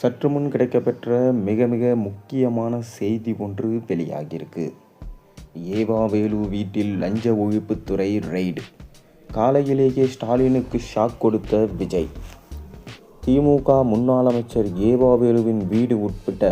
சற்று முன் கிடைக்கப்பெற்ற மிக மிக முக்கியமான செய்தி ஒன்று வெளியாகியிருக்கு. ஏவா வேலு வீட்டில் லஞ்ச ஒழிப்புத்துறை ரெய்டு. காலையிலேயே ஸ்டாலினுக்கு ஷாக் கொடுத்த விஜய். திமுக முன்னாள் அமைச்சர் ஏவா வேலுவின் வீடு உட்பட்ட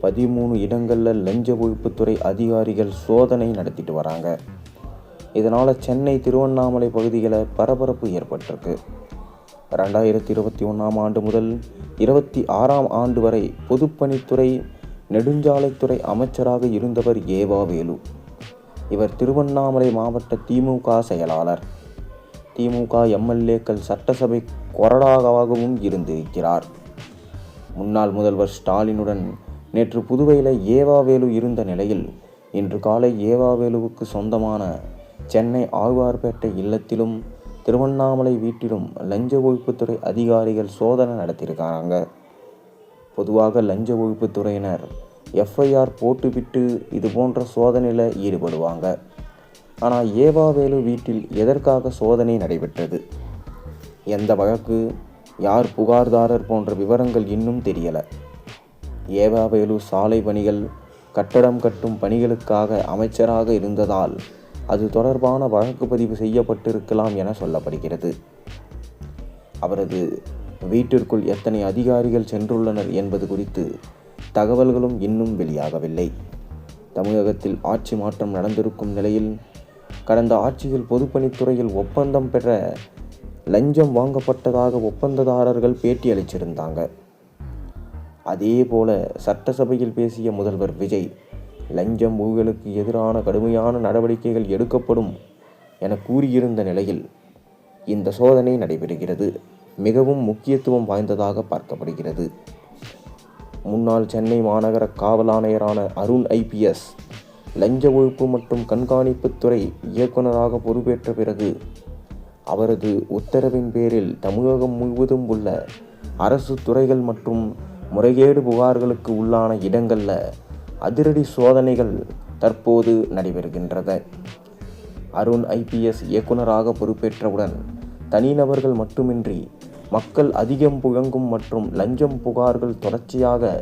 13 இடங்களில் லஞ்ச ஒழிப்புத்துறை அதிகாரிகள் சோதனை நடத்திட்டு வராங்க. இதனால் சென்னை திருவண்ணாமலை பகுதிகளில் பரபரப்பு ஏற்பட்டிருக்கு. 2021 ஆண்டு முதல் 26ஆம் ஆண்டு வரை பொதுப்பணித்துறை நெடுஞ்சாலைத்துறை அமைச்சராக இருந்தவர் ஏவா வேலு. இவர் திருவண்ணாமலை மாவட்ட திமுக செயலாளர், திமுக எம்எல்ஏக்கள் சட்டசபை கொறடாகவும் இருந்திருக்கிறார். முன்னாள் முதல்வர் ஸ்டாலினுடன் நேற்று புதுவையில் ஏவா வேலு இருந்த நிலையில் இன்று காலை ஏவா வேலுவுக்கு சொந்தமான சென்னை ஆழ்வார்பேட்டை இல்லத்திலும் திருவண்ணாமலை வீட்டிலும் லஞ்ச ஒழிப்புத்துறை அதிகாரிகள் சோதனை நடத்தியிருக்காங்க. பொதுவாக லஞ்ச ஒழிப்புத்துறையினர் எஃப்ஐஆர் போட்டுவிட்டு இது போன்ற சோதனையில் ஈடுபடுவாங்க. ஆனால் ஏவா வேலு வீட்டில் எதற்காக சோதனை நடைபெற்றது, எந்த வழக்கு, யார் புகார்தாரர் போன்ற விவரங்கள் இன்னும் தெரியலை. ஏவா வேலு சாலை பணிகள், கட்டடம் கட்டும் பணிகளுக்காக அமைச்சராக இருந்ததால் அது தொடர்பான வழக்கு பதிவு செய்யப்பட்டிருக்கலாம் என சொல்லப்படுகிறது. அவரது வீட்டிற்குள் எத்தனை அதிகாரிகள் சென்றுள்ளனர் என்பது குறித்து தகவல்களும் இன்னும் வெளியாகவில்லை. தமிழகத்தில் ஆட்சி மாற்றம் நடந்திருக்கும் நிலையில் கடந்த ஆட்சியில் பொதுப்பணித்துறையில் ஒப்பந்தம் பெற லஞ்சம் வாங்கப்பட்டதாக ஒப்பந்ததாரர்கள் பேட்டி அளிச்சிருந்தாங்க. அதே போல சட்டசபையில் பேசிய முதல்வர் விஜய் லஞ்சம் ஊழலுக்கு எதிரான கடுமையான நடவடிக்கைகள் எடுக்கப்படும் என கூறியிருந்த நிலையில் இந்த சோதனை நடைபெறுகிறது. மிகவும் முக்கியத்துவம் வாய்ந்ததாக பார்க்கப்படுகிறது. முன்னாள் சென்னை மாநகர காவல் ஆணையரான அருண் IPS லஞ்ச ஒழிப்பு மற்றும் கண்காணிப்புத்துறை இயக்குநராக பொறுப்பேற்ற பிறகு அவரது உத்தரவின் பேரில் தமிழகம் முழுவதும் உள்ள அரசு துறைகள் மற்றும் முறைகேடு புகார்களுக்கு உள்ளான இடங்களில் அதிரடி சோதனைகள் தற்போது நடைபெறுகின்றன. அருண் IPS இயக்குநராக பொறுப்பேற்றவுடன் தனிநபர்கள் மட்டுமின்றி மக்கள் அதிகம் புழங்கும் மற்றும் லஞ்சம் புகார்கள் தொடர்ச்சியாக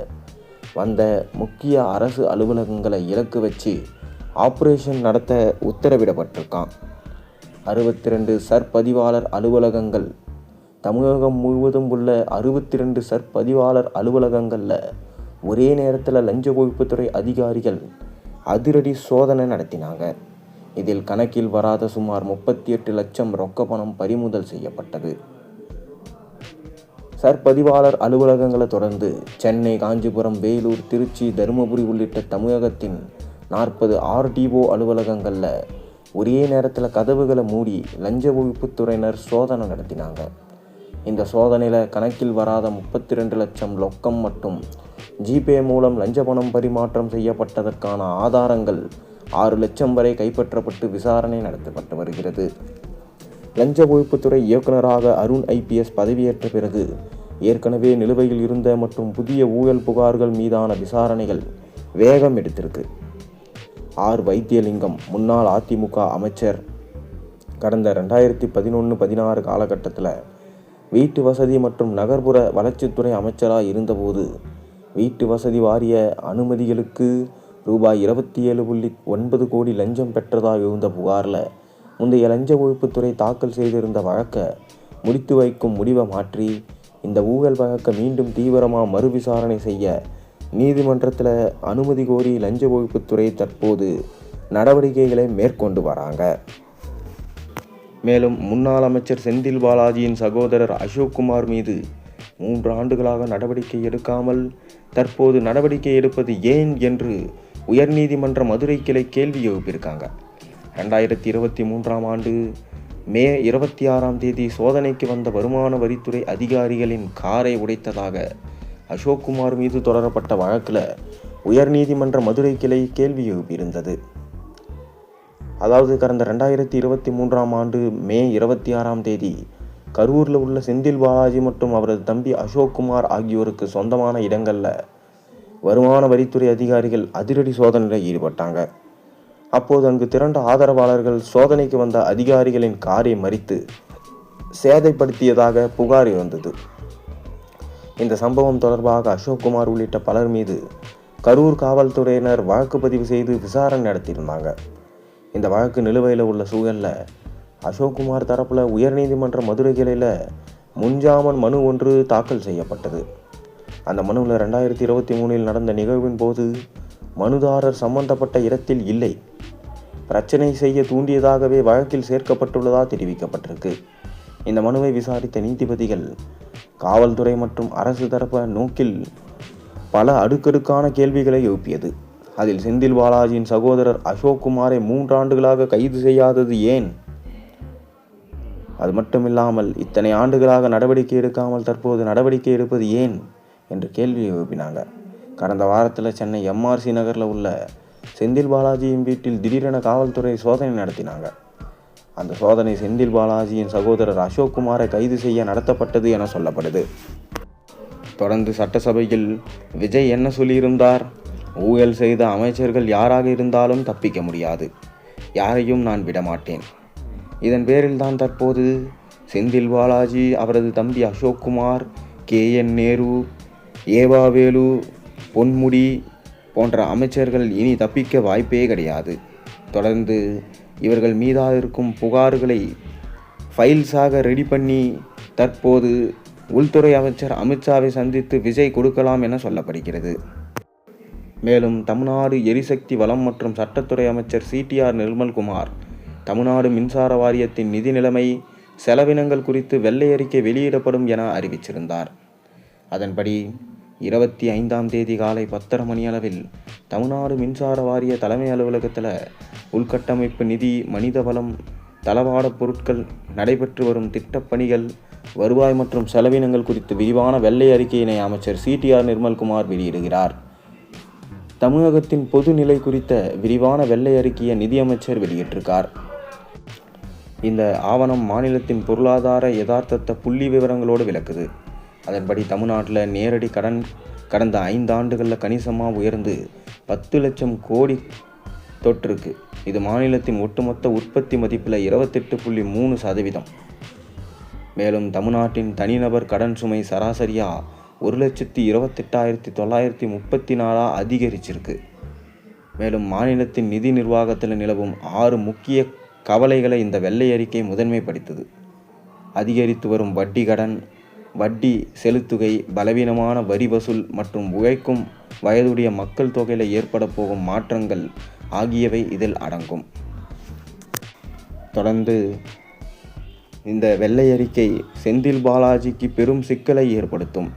வந்த முக்கிய அரசு அலுவலகங்களை இலக்கு வச்சு ஆபரேஷன் நடத்த உத்தரவிடப்பட்டிருக்கான். 62 சர்பதிவாளர் அலுவலகங்கள், தமிழகம் முழுவதும் உள்ள 62 சர்பதிவாளர் அலுவலகங்களில் ஒரே நேரத்தில் லஞ்ச ஒழிப்புத்துறை அதிகாரிகள் அதிரடி சோதனை நடத்தினாங்க. இதில் கணக்கில் வராத சுமார் 38 லட்சம் ரொக்க பணம் பறிமுதல் செய்யப்பட்டது. சர்பதிவாளர் அலுவலகங்களை தொடர்ந்து சென்னை, காஞ்சிபுரம், வேலூர், திருச்சி, தருமபுரி உள்ளிட்ட தமிழகத்தின் 40 RDO அலுவலகங்களில் ஒரே நேரத்தில் கதவுகளை மூடி லஞ்ச ஒழிப்புத்துறையினர் சோதனை நடத்தினாங்க. இந்த சோதனையில் கணக்கில் வராத 32 லட்சம் ரொக்கம் மற்றும் ஜிபே மூலம் லஞ்ச பணம் பரிமாற்றம் செய்யப்பட்டதற்கான ஆதாரங்கள் 6 லட்சம் வரை கைப்பற்றப்பட்டு விசாரணை நடத்தப்பட்டு வருகிறது. லஞ்ச ஒழிப்புத்துறை இயக்குநராக அருண் IPS பதவியேற்ற பிறகு ஏற்கனவே நிலுவையில் இருந்த மற்றும் புதிய ஊழல் புகார்கள் மீதான விசாரணைகள் வேகம் எடுத்திருக்கு. வைத்தியலிங்கம் முன்னாள் அதிமுக அமைச்சர் கடந்த 2011-16 காலகட்டத்தில் வீட்டு வசதி மற்றும் நகர்ப்புற வளர்ச்சித்துறை அமைச்சராக இருந்தபோது வீட்டு வசதி வாரிய அனுமதிகளுக்கு ரூபாய் 27.9 கோடி லஞ்சம் பெற்றதாக இருந்த புகாரில் முந்தைய லஞ்ச ஒழிப்புத்துறை தாக்கல் செய்திருந்த வழக்கை முடித்து வைக்கும் முடிவை மாற்றி இந்த ஊழல் வழக்கை மீண்டும் தீவிரமாக மறுவிசாரணை செய்ய நீதிமன்றத்தில் அனுமதி கோரி லஞ்ச ஒழிப்புத்துறை தற்போது நடவடிக்கைகளை மேற்கொண்டு வராங்க. மேலும் முன்னாள் அமைச்சர் செந்தில் பாலாஜியின் சகோதரர் அசோக்குமார் மீது 3 ஆண்டுகளாக நடவடிக்கை எடுக்காமல் தற்போது நடவடிக்கை எடுப்பது ஏன் என்று உயர்நீதிமன்ற மதுரை கிளை கேள்வி எழுப்பியிருக்காங்க. 2023ஆம் ஆண்டு மே 26ஆம் தேதி சோதனைக்கு வந்த வருமான வரித்துறை அதிகாரிகளின் காரை உடைத்ததாக அசோக்குமார் மீது தொடரப்பட்ட வழக்கில் உயர்நீதிமன்ற மதுரை கிளை கேள்வி எழுப்பியிருந்தது. அதாவது கடந்த 2023ஆம் ஆண்டு மே 26ஆம் தேதி கரூரில் உள்ள செந்தில் பாலாஜி மற்றும் அவரது தம்பி அசோக்குமார் ஆகியோருக்கு சொந்தமான இடங்களில் வருமான வரித்துறை அதிகாரிகள் அதிரடி சோதனையில் ஈடுபட்டாங்க. அப்போது அங்கு திரண்ட ஆதரவாளர்கள் சோதனைக்கு வந்த அதிகாரிகளின் காரை மறித்து சேதைப்படுத்தியதாக புகார் வந்தது. இந்த சம்பவம் தொடர்பாக அசோக்குமார் உள்ளிட்ட பலர் மீது கரூர் காவல்துறையினர் வழக்கு பதிவு செய்து விசாரணை நடத்தியிருந்தாங்க. இந்த வழக்கு நிலுவையில் உள்ள சூழலில் அசோக்குமார் தரப்பில் உயர்நீதிமன்ற மதுரை கிளையில் முன்ஜாமீன் மனு ஒன்று தாக்கல் செய்யப்பட்டது. அந்த மனுவில் 2023 நடந்த நிகழ்வின் போது மனுதாரர் சம்பந்தப்பட்ட இடத்தில் இல்லை, பிரச்சனை செய்ய தூண்டியதாகவே வழக்கில் சேர்க்கப்பட்டுள்ளதாக தெரிவிக்கப்பட்டிருக்கு. இந்த மனுவை விசாரித்த நீதிபதிகள் காவல்துறை மற்றும் அரசு தரப்பு நோக்கில் பல அடுக்கடுக்கான கேள்விகளை எழுப்பியது. அதில் செந்தில் பாலாஜியின் சகோதரர் அசோக்குமாரை 3 ஆண்டுகளாக கைது செய்யாதது ஏன்? அது மட்டுமில்லாமல் இத்தனை ஆண்டுகளாக நடவடிக்கை எடுக்காமல் தற்போது நடவடிக்கை எடுப்பது ஏன் என்று கேள்வி எழுப்பினாங்க. கடந்த வாரத்தில் சென்னை MRC நகரில் உள்ள செந்தில் பாலாஜியின் வீட்டில் திடீரென காவல்துறை சோதனை நடத்தினாங்க. அந்த சோதனை செந்தில் பாலாஜியின் சகோதரர் அசோக்குமாரை கைது செய்ய நடத்தப்பட்டது என சொல்லப்படுது. தொடர்ந்து சட்டசபையில் விஜய் என்ன சொல்லியிருந்தார்? ஊழல் செய்த அமைச்சர்கள் யாராக இருந்தாலும் தப்பிக்க முடியாது, யாரையும் நான் விடமாட்டேன். இதன் பேரில் தான் தற்போது செந்தில் பாலாஜி, அவரது தம்பி அசோக்குமார், KN நேரு, ஏவாவேலு, பொன்முடி போன்ற அமைச்சர்கள் இனி தப்பிக்க வாய்ப்பே கிடையாது. தொடர்ந்து இவர்கள் மீதாக இருக்கும் புகார்களை ஃபைல்ஸாக ரெடி பண்ணி தற்போது உள்துறை அமைச்சர் அமித்ஷாவை சந்தித்து விஜய் கொடுக்கலாம் என சொல்லப்படுகிறது. மேலும் தமிழ்நாடு எரிசக்தி வளம் மற்றும் சட்டத்துறை அமைச்சர் CTR நிர்மல்குமார் தமிழ்நாடு மின்சார வாரியத்தின் நிதி நிலைமை, செலவினங்கள் குறித்து வெள்ளை அறிக்கை வெளியிடப்படும் என அறிவிச்சிருந்தார். அதன்படி 25ஆம் தேதி காலை 10:30 மணி அளவில் தமிழ்நாடு மின்சார வாரிய தலைமை அலுவலகத்தில் உள்கட்டமைப்பு நிதி, மனிதவளம், தளவாட பொருட்கள், நடைபெற்று வரும் திட்டப்பணிகள், வருவாய் மற்றும் செலவினங்கள் குறித்து விரிவான வெள்ளை அறிக்கையினை அமைச்சர் CTR நிர்மல்குமார் வெளியிடுகிறார். தமிழகத்தின் பொதுநிலை குறித்த விரிவான வெள்ளை அறிக்கையை நிதியமைச்சர் வெளியிட்டிருக்கார். இந்த ஆவணம் மாநிலத்தின் பொருளாதார யதார்த்தத்தை புள்ளி விவரங்களோடு விளக்குது. அதன்படி தமிழ்நாட்டில் நேரடி கடன் கடந்த 5 ஆண்டுகளில் கணிசமாக உயர்ந்து 10 லட்சம் கோடி தொற்றுக்கு. இது மாநிலத்தின் ஒட்டுமொத்த உற்பத்தி மதிப்பில் 28.3%. மேலும் தமிழ்நாட்டின் தனிநபர் கடன் சுமை சராசரியாக 1,28,934 அதிகரிச்சிருக்கு. மேலும் மாநிலத்தின் நிதி நிர்வாகத்தில் நிலவும் 6 முக்கிய கவலைகளை இந்த வெள்ளை அறிக்கை முதன்மைப்படுத்தது. அதிகரித்து வரும் வட்டி கடன், வட்டி செலுத்துகை, பலவீனமான வரி வசூல் மற்றும் உழைக்கும் வயதுடைய மக்கள் தொகையில் ஏற்பட போகும் மாற்றங்கள் ஆகியவை இதில் அடங்கும். தொடர்ந்து இந்த வெள்ளை அறிக்கை செந்தில் பாலாஜிக்கு பெரும் சிக்கலை ஏற்படுத்தும்.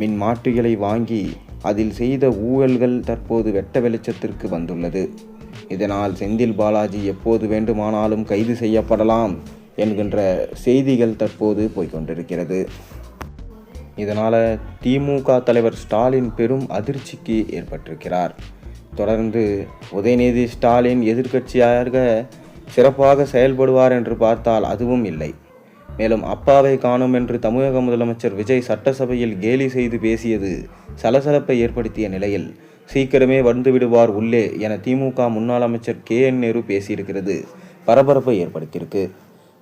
மின் மாற்றிகளை வாங்கி அதில் செய்த ஊழல்கள் தற்போது வெட்ட வெளிச்சத்திற்கு வந்துள்ளது. இதனால் செந்தில் பாலாஜி எப்போது வேண்டுமானாலும் கைது செய்யப்படலாம் என்கின்ற செய்திகள் தற்போது போய்கொண்டிருக்கிறது. இதனால் திமுக தலைவர் ஸ்டாலின் பெரும் அதிர்ச்சிக்கு ஏற்பட்டிருக்கிறார். தொடர்ந்து உதயநிதி ஸ்டாலின் எதிர்க்கட்சியாக சிறப்பாக செயல்படுவார் என்று பார்த்தால் அதுவும் இல்லை. மேலும் அப்பாவை காணும் என்று தமிழக முதலமைச்சர் விஜய் சட்டசபையில் கேலி செய்து பேசியது சலசலப்பை ஏற்படுத்திய நிலையில் சீக்கிரமே வந்து விடுவார் உள்ளே என திமுக முன்னாள் அமைச்சர் KN நேரு பேசியிருக்கிறது பரபரப்பை ஏற்படுத்தியிருக்கு.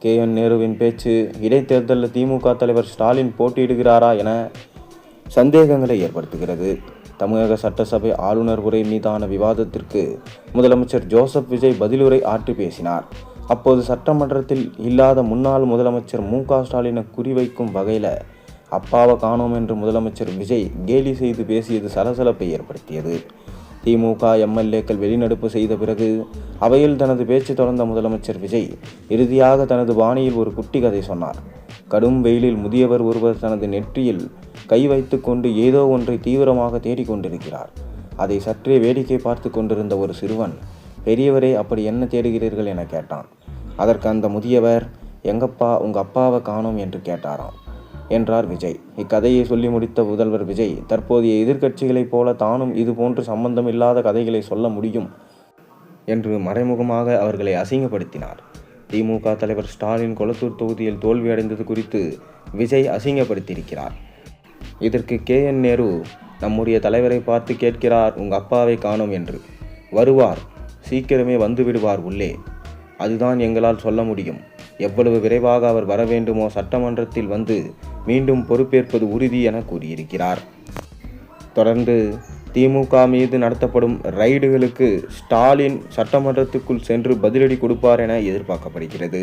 KN நேருவின் பேச்சு இடைத்தேர்தலில் திமுக தலைவர் ஸ்டாலின் போட்டியிடுகிறாரா என சந்தேகங்களை ஏற்படுத்துகிறது. தமிழக சட்டசபை ஆளுநர் உரை மீதான விவாதத்திற்கு முதலமைச்சர் ஜோசப் விஜய் பதிலுரை ஆற்றி பேசினார். அப்போது சட்டமன்றத்தில் இல்லாத முன்னாள் முதலமைச்சர் MK ஸ்டாலினை குறிவைக்கும் வகையில் அப்பாவை காணோம் என்று முதலமைச்சர் விஜய் கேலி செய்து பேசியது சலசலப்பை ஏற்படுத்தியது. திமுக MLAக்கள் வெளிநடப்பு செய்த பிறகு அவையில் தனது பேச்சு தொடர்ந்த முதலமைச்சர் விஜய் இறுதியாக தனது பாணியில் ஒரு குட்டி கதை சொன்னார். கடும் வெயிலில் முதியவர் ஒருவர் தனது நெற்றியில் கை வைத்து கொண்டு ஏதோ ஒன்றை தீவிரமாக தேடிக்கொண்டிருக்கிறார். அதை சற்றே வேடிக்கை பார்த்து கொண்டிருந்த ஒரு சிறுவன், பெரியவரே அப்படி என்ன தேடுகிறீர்கள் என கேட்டான். அதற்கு அந்த முதியவர், எங்கப்பா உங்கள் அப்பாவை காணோம் என்று கேட்டாராம் என்றார் விஜய். இக்கதையை சொல்லி முடித்த முதல்வர் விஜய், தற்போதைய எதிர்க்கட்சிகளைப் போல தானும் இதுபோன்று சம்பந்தம் இல்லாத கதைகளை சொல்ல முடியும் என்று மறைமுகமாக அவர்களை அசிங்கப்படுத்தினார். திமுக தலைவர் ஸ்டாலின் கொளத்தூர் தொகுதியில் தோல்வியடைந்தது குறித்து விஜய் அசிங்கப்படுத்தியிருக்கிறார். இதற்கு KN நேரு நம்முடைய தலைவரை பார்த்து கேட்கிறார், உங்கள் அப்பாவை காணோம் என்று. வருவார், சீக்கிரமே வந்து விடுவார் உள்ளே, அதுதான் எங்களால் சொல்ல முடியும். எவ்வளவு விரைவாக அவர் வர வேண்டுமோ சட்டமன்றத்தில் வந்து மீண்டும் பொறுப்பேற்பது உறுதி என கூறியிருக்கிறார். தொடர்ந்து திமுக மீது நடத்தப்படும் ரைடுகளுக்கு ஸ்டாலின் சட்டமன்றத்துக்குள் சென்று பதிலடி கொடுப்பார் என எதிர்பார்க்கப்படுகிறது.